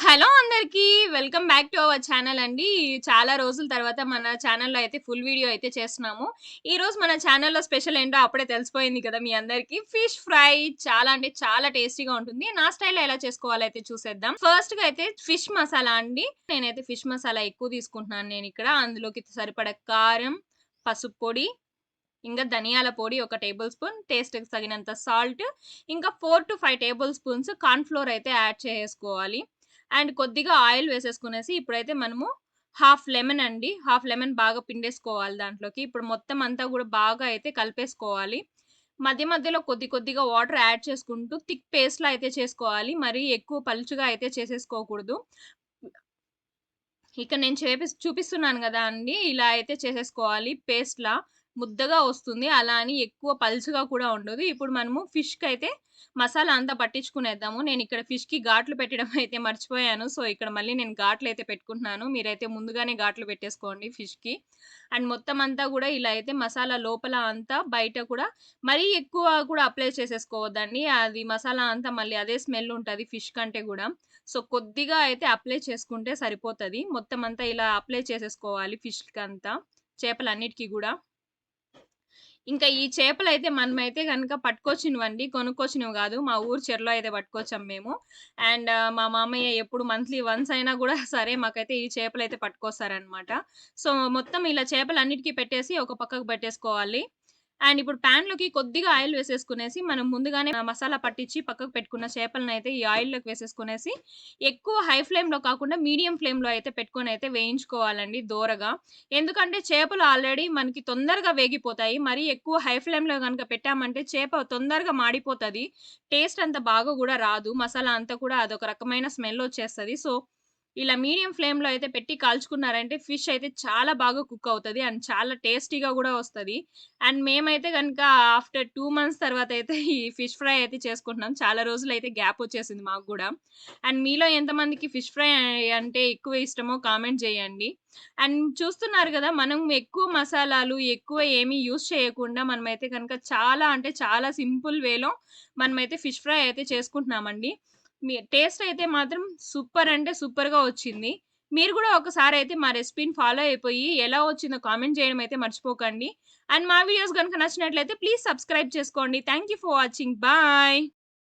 Hello అందరికీ. Welcome back to our channel అండి. చాలా రోజుల తర్వాత మన ఛానల్‌లో అయితే ఫుల్ వీడియో అయితే చేస్తున్నాము. ఈరోజు మన ఛానల్‌లో స్పెషల్ ఏంటో అప్పుడే తెలిసిపోయింది కదా మీ అందరికీ. ఫిష్ ఫ్రై చాలా అంటే చాలా టేస్టీగా ఉంటుంది. నా స్టైల్‌లో ఎలా చేసుకోవాలో అయితే చూసేద్దాం. ఫస్ట్‌గా అయితే ఫిష్ మసాలా అండి. నేనైతే ఫిష్ మసాలా ఎక్కువ తీసుకుంటున్నాను నేనిక్కడ. అందులోకి సరిపడా కారం, పసుపు పొడి, ఇంకా ధనియాల పొడి ఒక టేబుల్ స్పూన్, టేస్ట్‌కి తగినంత సాల్ట్, ఇంకా 4-5 టేబుల్ స్పూన్స్ కార్న్ ఫ్లోర్ అయితే యాడ్ చేసుకోవాలి. అండ్ కొద్దిగా ఆయిల్ వేసేసుకునేసి ఇప్పుడైతే మనము హాఫ్ లెమన్ అండి. హాఫ్ లెమన్ బాగా పిండేసుకోవాలి దాంట్లోకి. ఇప్పుడు మొత్తం అంతా గూడా బాగా అయితే కలిపేసుకోవాలి. మధ్య మధ్యలో కొద్ది కొద్దిగా వాటర్ యాడ్ చేసుకుంటూ థిక్ పేస్ట్‌లా అయితే చేసుకోవాలి. మరీ ఎక్కువ పలుచగా అయితే చేసేసుకోకూడదు. ఇక్కడ నేను చూపిస్తున్నాను గదా అండీ! ఇలా అయితే చేసేసుకోవాలి పేస్ట్‌లా. ముద్దగా వస్తుంది. అలా అని ఎక్కువ పలుచగా కూడా ఉండదు. ఇప్పుడు మనము ఫిష్‌కైతే మసాలా అంతా పట్టించుకునేద్దాము. నేనిక్కడ ఫిష్‌కి ఘాట్లు పెట్టడం అయితే మర్చిపోయాను. సో, ఇక్కడ మళ్ళీ నేను ఘాట్లయితే పెట్టుకుంటున్నాను. మీరైతే ముందుగానే ఘాట్లు పెట్టేసుకోండి ఫిష్‌కి. అండ్ మొత్తం అంతా గూడా ఇలా అయితే మసాలా లోపల అంతా, బయట కూడా మరీ ఎక్కువ కూడా అప్లై చేసేసుకోవద్దండి. అది మసాలా అంతా మళ్ళీ అదే స్మెల్ ఉంటది ఫిష్ కంటే గూడా. సో, కొద్దిగా అయితే అప్లై చేసుకుంటే సరిపోతది. మొత్తం అంతా ఇలా అప్లై చేసేసుకోవాలి ఫిష్‌కంతా. చేపలన్నిటికి గూడా. ఇంకా ఈ చేపలైతే మనమైతే గనక పట్టుకొచ్చినవండి. కొనుక్కొచ్చినవి గాదు. మా ఊరు చెరువులో అయితే పట్టుకొచ్చాం మేము. అండ్ మా మామయ్య ఎప్పుడు మంత్లీ వన్స్ అయినా గూడా సరే మాకైతే ఈ చేపలైతే పట్టుకొస్తారనమాట. సో, మొత్తం ఇలా చేపలన్నిటికి పెట్టేసి ఒక పక్కకు పెట్టేసుకోవాలి. అండ్ ఇప్పుడు పాన్‌లోకి కొద్దిగా ఆయిల్ వేసేసుకునేసి, మనం ముందుగానే మసాలా పట్టించి పక్కకు పెట్టుకున్న చేపలనైతే ఈ ఆయిల్‌లోకి వేసేసుకునేసి, ఎక్కువ హై ఫ్లేమ్‌లో కాకుండా మీడియం ఫ్లేమ్‌లో అయితే పెట్టుకొనైతే వేయించుకోవాలండి దోరగా. ఎందుకంటే చేపలు ఆల్రెడీ మనకి తొందరగా వేగిపోతాయి. మరీ ఎక్కువ హై ఫ్లేమ్‌లో గనుక పెట్టామంటే చేప తొందరగా మాడిపోతది. టేస్ట్ అంత బాగా గూడా రాదు. మసాలా అంతా కూడా అదొక రకమైన స్మెల్లొచ్చేస్తది. సో, ఇలా మీడియం ఫ్లేమ్‌లో అయితే పెట్టి కాల్చుకున్నారంటే ఫిష్ అయితే చాలా బాగా కుక్ అవుతది. అండ్ చాలా టేస్టీగా గూడా వస్తది. అండ్ మేమైతే గనుక ఆఫ్టర్ 2 మంత్స్ తర్వాతయితే ఈ ఫిష్ ఫ్రై అయితే చేసుకుంటున్నాం. చాలా రోజులైతే గ్యాప్ వచ్చేసింది మాకు గూడా. అండ్ మీలో ఎంతమందికి ఫిష్ ఫ్రై అంటే ఎక్కువ ఇష్టమో కామెంట్ జేయండి. అండ్ చూస్తున్నారు గదా! మనం ఎక్కువ మసాలాలు, ఎక్కువ ఏమి యూజ్ చేయకుండా మనమైతే గనుక చాలా అంటే చాలా సింపుల్ వేలో మనమైతే ఫిష్ ఫ్రై అయితే చేసుకుంటున్నామండి. టేస్ట్ అయితే మాత్రం సూపర్ అంటే సూపర్‌గా వచ్చింది. మీరు గూడా ఒకసారయితే మా రెసిపీని ఫాలో అయిపోయి ఎలా వచ్చిందో కామెంట్ చేయడం అయితే మర్చిపోకండి. అండ్ మా వీడియోస్ గనుక నచ్చినట్లయితే ప్లీజ్ సబ్స్క్రైబ్ చేసుకోండి. Thank you for watching. Bye.